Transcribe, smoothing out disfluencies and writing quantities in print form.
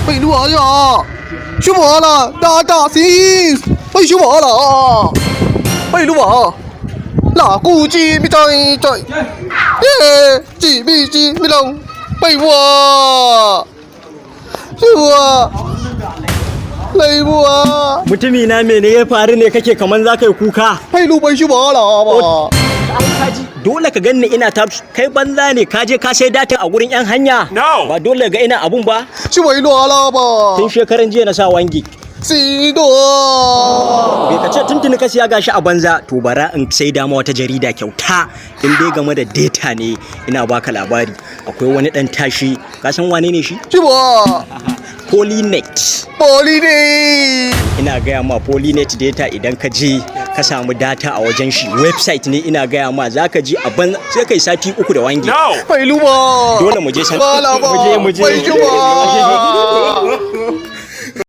没录完呀，修完了，大行，被修完了，被录完，那估计没在，几没弄，被我，是我。累不啊? Mutumi na mene ya faru ne kake kaman za ka yi kuka? Kai lubai shi ba ba. Dole ka ganni ina ta kai banza ne ka je ka sai data a gurin yan hanya. Ba dole ga ina abun ba. Shi bai lo ala ba. Tun shekaran jiya na sa wangi. Sido. Bai ka ce tuntuni ka siya gashi a banza to bara in sai dama wata jarida kyauta in dai game da data ne ina baka labari akwai wani dan tashi ka san wane ne shi? Shi ba. Polynet. Ina gaya ma Polynet data idan ka je ka samu data a wajen shi website ne ina gaya ma za ka ji a ban sai kai sati 3 da wangi. Bai luba. Dole mu je san. Mu je.